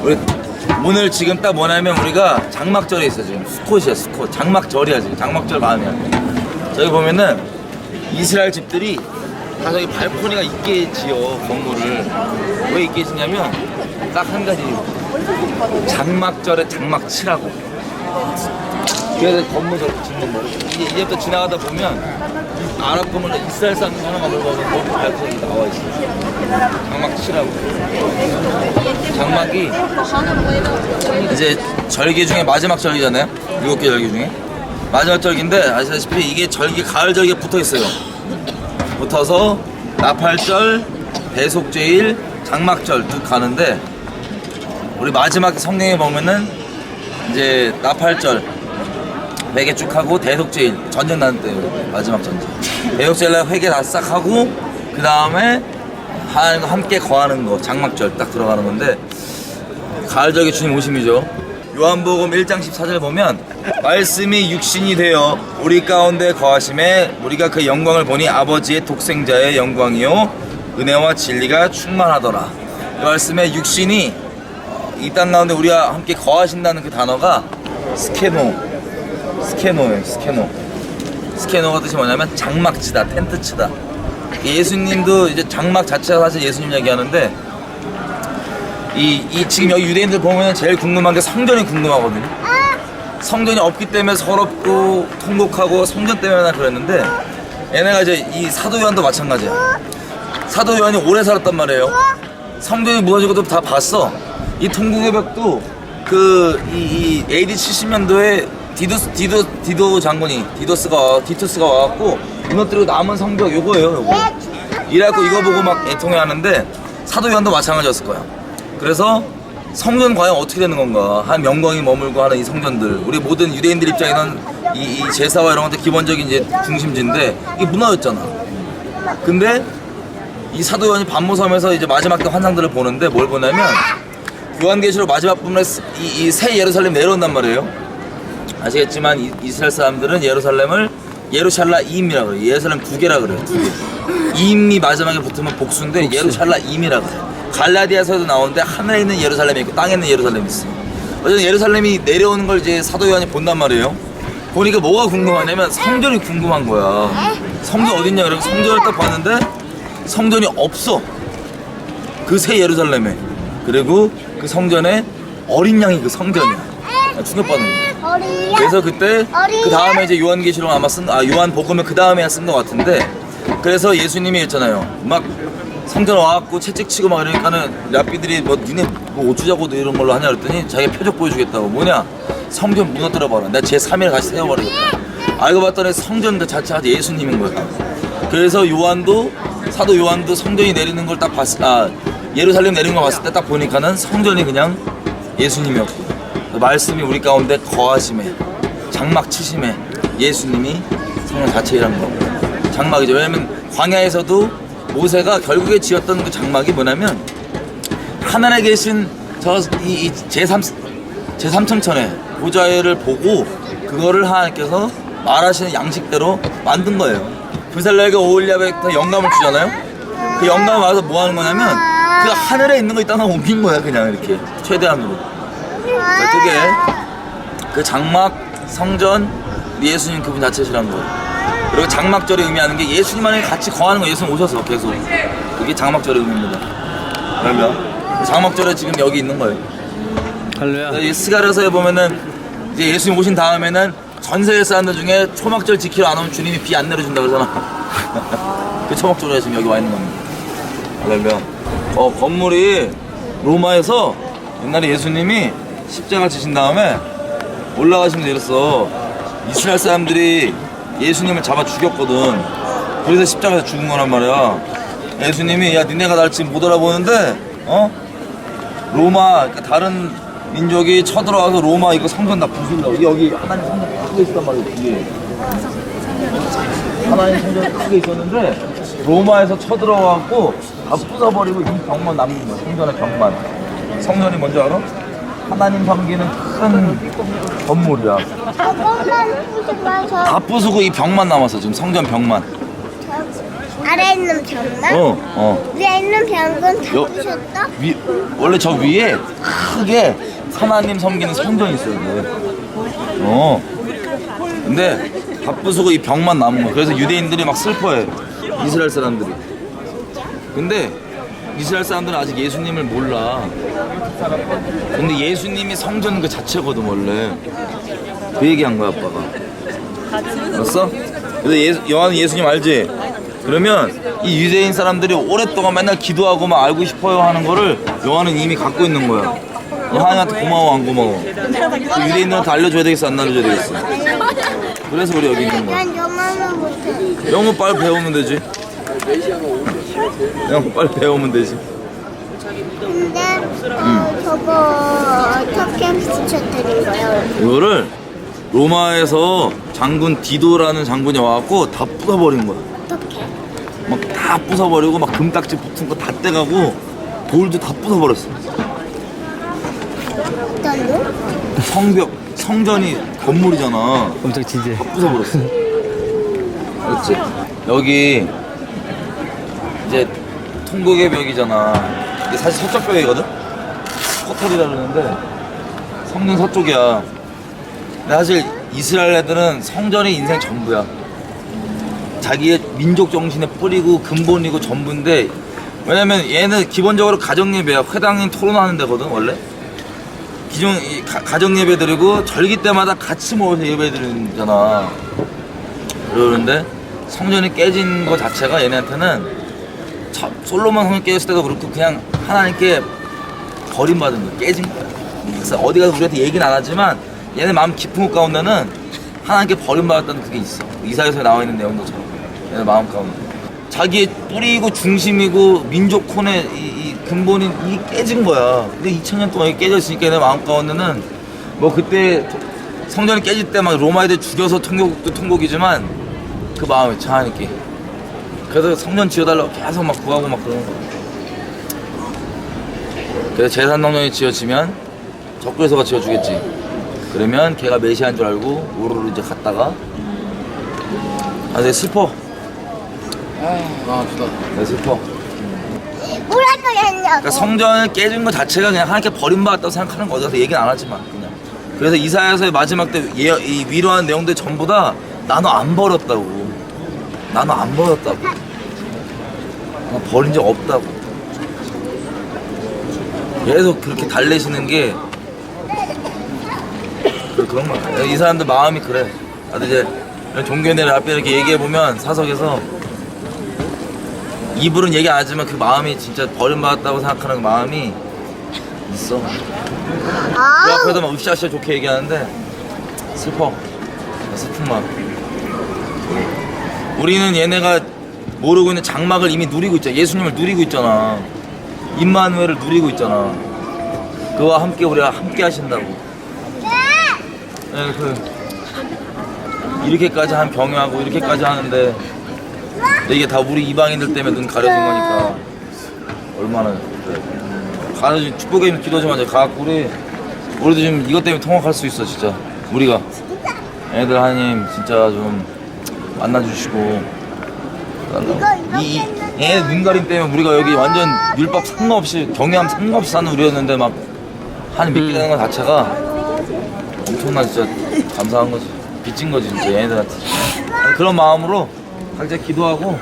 우리 오늘 지금 딱 뭐냐면 우리가 장막절에 있어. 지금 수콧이야, 수콧. 장막절이야. 지금 장막절 마음이야. 저기 보면은 이스라엘 집들이 다 저기 발코니가 있게 지어 건물을. 왜 있게 짓냐면 딱 한 가지 이유. 장막절에 장막 치라고. 그래서 건물 저렇게 짓는 거예요. 이제부터 지나가다 보면 아랍 건물 이스라엘 사람 하나가 물어보면 거기 발코니 나와 있어요. 장막 치라고. 장막이 이제 절기 중에 마지막 절기잖아요. 7개 절기 중에 마지막 절기인데 아시다시피 이게 절기 가을 절기에 붙어 있어요. 붙어서 나팔절, 대속제일, 장막절 쭉 가는데 우리 마지막 성경에 보면은 이제 나팔절 회개 쭉 하고 대속제일 전쟁 나는 때예요. 마지막 전쟁. 대속제일 날 회개 다 싹 하고 그 다음에 하나님과 함께 거하는 거 장막절 딱 들어가는 건데 가을절기 주님 오심이죠. 요한복음 1장 14절 보면 말씀이 육신이 되어 우리 가운데 거하심에 우리가 그 영광을 보니 아버지의 독생자의 영광이요 은혜와 진리가 충만하더라. 이 말씀에 육신이 이 땅 가운데 우리와 함께 거하신다는 그 단어가 스케노예요. 스케노가 뜻이 뭐냐면 장막치다, 텐트치다. 예수님도 이제 장막 자체가 사실 예수님 얘기하는데 지금 여기 유대인들 보면 제일 궁금한 게 성전이 궁금하거든요. 성전이 없기 때문에 서럽고 통곡하고 성전 때문에 그랬는데 얘네가 이제 이 사도 요한도 마찬가지야. 사도 요한이 오래 살았단 말이에요. 성전이 무너지고도 다 봤어. 이 통곡의 벽도 이 AD 70년도에 디도 장군이 디투스가 와갖고 무너뜨리고 남은 성벽 요거예요. 이래갖고 이거 보고 막 애통해하는데 사도 요한도 마찬가지였을 거야. 그래서 성전 과연 어떻게 되는 건가? 한 영광이 머물고 하는 이 성전들, 우리 모든 유대인들 입장에는 이 제사와 이런 것들 기본적인 이제 중심지인데 이게 무너졌잖아. 근데 이 사도 요한이 반모섬에서 이제 마지막 때 환상들을 보는데 뭘 보냐면 요한계시록 마지막 부분에 이 새 예루살렘 내려온단 말이에요. 아시겠지만 이스라엘 사람들은 예루살렘을 예루샬라임이라고 그래요. 예루살렘 두 개라 그래요. 두 개. 임이 마지막에 붙으면 복수인데 예루샬라임이라 그래요. 갈라디아서도 나오는데 하늘에 있는 예루살렘이 있고 땅에 있는 예루살렘이 있어요. 어쨌든 예루살렘이 내려오는 걸 이제 사도 요한이 본단 말이에요. 보니까 뭐가 궁금하냐면 성전이 궁금한 거야. 성전 어딨냐 그러면 성전을 딱 봤는데 성전이 없어. 그 새 예루살렘에. 그리고 그 성전에 어린 양이 그 성전이야. 충격받는 거야. 그래서 그때 그 다음에 이제 요한계시록 아마 요한복음을 그 다음에 쓴 것 같은데 그래서 예수님이 했잖아요. 막 성전 와갖고 채찍치고 막 이러니까는 랍비들이 뭐 니네 뭐 어쩌자고 이런 걸로 하냐 그랬더니 자기 표적 보여주겠다고. 뭐냐? 성전 무너뜨려봐라. 내가 제3일 다시 세워버리겠다. 알고 봤더니 성전 그 자체가 예수님인 거야. 그래서 사도 요한도 성전이 내리는 걸 딱 예루살렘 내리는 걸 봤을 때 딱 보니까는 성전이 그냥 예수님이었고 말씀이 우리 가운데 거하심에 장막 치심에 예수님이 성전 자체라는 거고 장막이죠. 왜냐면 광야에서도 모세가 결국에 지었던 그 장막이 뭐냐면 하늘에 계신 이 제3청천의 보좌를 보고 그거를 하나님께서 말하시는 양식대로 만든 거예요. 부살렐과 오홀리압에 영감을 주잖아요. 그 영감을 와서 뭐 하는 거냐면 그 하늘에 있는 거 있다가 옮긴 거야. 그냥 이렇게 최대한으로. 그게 그 장막 성전 예수님 그분 자체시라는 거예요. 그리고 장막절이 의미하는 게 예수님만이 같이 거하는 거. 예수님 오셔서 계속 그게 장막절의 의미입니다. 그러면 장막절에 지금 여기 있는 거예요. 할렐루야. 스가랴서에 보면은 이제 예수님 오신 다음에는 전 세계 사람들 중에 초막절 지키러 안 오면 주님이 비 안 내려준다 그러잖아. 그 초막절에 지금 여기 와 있는 겁니다. 할렐루야. 건물이 로마에서 옛날에 예수님이 십자가 지신 다음에 올라가시면서 이랬어. 이스라엘 사람들이 예수님을 잡아 죽였거든. 그래서 십자가에서 죽은 거란 말이야. 예수님이 야 니네가 날 지금 못 알아보는데 로마 그러니까 다른 민족이 쳐들어와서 로마 이거 성전 다 부순다고. 여기 하나님 성전 크게 있었단 말이야. 뒤에 하나님 성전 크게 있었는데 로마에서 쳐들어와갖고 다 부숴버리고 이 벽만 남는 거야. 성전의 벽만. 성전이 뭔지 알아? 하나님 섬기는 큰 건물이야. 다 부수고 이 벽만 남았어. 지금 성전 벽만. 아래 있는 병만? 위에 있는 병은 다 여- 부셨다? 원래 저 위에 크게 하나님 섬기는 성전이 있어요. 근데 다 부수고 이 벽만 남은 거야. 그래서 유대인들이 막 슬퍼해. 이스라엘 사람들이. 근데 이스라엘 사람들은 아직 예수님을 몰라. 근데 예수님이 성전 그 자체거든 원래. 그 얘기한 거야 아빠가. 알았어? 그래서 요한은 예수님 알지? 그러면 이 유대인 사람들이 오랫동안 맨날 기도하고 막 알고 싶어요 하는 거를 요한은 이미 갖고 있는 거야. 하나님한테 고마워 안 고마워? 유대인들한테 알려줘야 되겠어 안 알려줘야 되겠어? 그래서 우리 여기 있는 거야. 난 영어는 못해. 영어 빨리 배우면 되지. 영어 빨리 배우면 되지. 근데 저거 어떻게 붙여드린 거예요? 이거를 로마에서 장군 디도라는 장군이 와갖고 다 부숴버린 거야. 어떻게? 막 다 부숴버리고 막 금딱지 붙은 거 다 떼가고 돌도 다 부숴버렸어. 어떤 성전이 건물이잖아. 엄청 진지해. 부숴버렸어. 그렇지? 여기 이제 통곡의 벽이잖아. 이게 사실 서쪽 벽이거든? 서털이라 그러는데 성전 서쪽이야. 근데 사실 이스라엘 애들은 성전이 인생 전부야. 자기의 민족 정신에 뿌리고 근본이고 전부인데, 왜냐면 얘는 기본적으로 가정예배야. 회당인 토론하는 데거든 원래. 기존 가정예배 드리고 절기 때마다 같이 모여서 예배 드리잖아. 그러는데 성전이 깨진 거 자체가 얘네한테는 솔로몬 성전 깨졌을 때도 그렇고 그냥 하나님께 버림받은 거야. 깨진 거야. 그래서 어디 가서 우리한테 얘기는 안 하지만 얘네 마음 깊은 곳 가운데는 하나님께 버림받았다는 그게 있어. 이사야서에 나와 있는 내용들처럼 얘네 마음 가운데 자기의 뿌리이고 중심이고 민족 콘의 이 근본인 이게 깨진 거야. 근데 2000년 동안 이게 깨져 있으니까 얘네 마음 가운데는 뭐 그때 성전이 깨질 때 막 로마 애들 죽여서 통곡도 통곡이지만 그 마음이 차 하나님께. 그래서 성전 지어달라고 계속 막 구하고 막 그러는 거야. 그래서 제산당년이 지어지면 적그리스도가 지어주겠지. 그러면 걔가 메시아인 줄 알고 우르르 이제 갔다가 되게 슬퍼. 아프다. 되게 슬퍼. 뭐라고 했냐고. 그러니까 성전을 깨진 것 자체가 그냥 하나님께 버림받았다고 생각하는 거죠. 그래서 얘기는 안 하지만 그냥. 그래서 이사야서의 마지막 때 이 위로하는 내용들 전부 다 나 너 안 버렸다고. 나 너 안 버렸다고. 나 버린 적 없다고. 계속 그렇게 달래시는 게 그런 거야. 이 사람들 마음이 그래. 나도 이제 종교인들 앞에 이렇게 얘기해 보면 사석에서 입으로는 얘기 안 하지만 그 마음이 진짜 버림받았다고 생각하는 그 마음이 있어. 그 앞에도 막 으쌰으쌰 좋게 얘기하는데 슬퍼. 슬픈 마음. 우리는 얘네가 모르고 있는 장막을 이미 누리고 있잖아. 예수님을 누리고 있잖아. 임마누엘을 누리고 있잖아. 그와 함께 우리가 함께 하신다고. 네, 이렇게까지 한 경유하고 이렇게까지 하는데 이게 다 우리 이방인들 때문에 눈 가려진 거니까 얼마나 그래. 가려진 축복의 힘 기도 좀 하자. 가갖고 우리도 지금 이것 때문에 통곡할 수 있어 진짜. 우리가 애들 하나님 진짜 좀 만나주시고 얘 눈가림 때문에 우리가 여기 완전 율법 상관없이 경외함 상관없이 사는 우리였는데 막 하나님 믿게 되는 것 자체가 엄청난 진짜 감사한 거지. 빚진 거지 진짜 얘네들한테. 그런 마음으로 각자 기도하고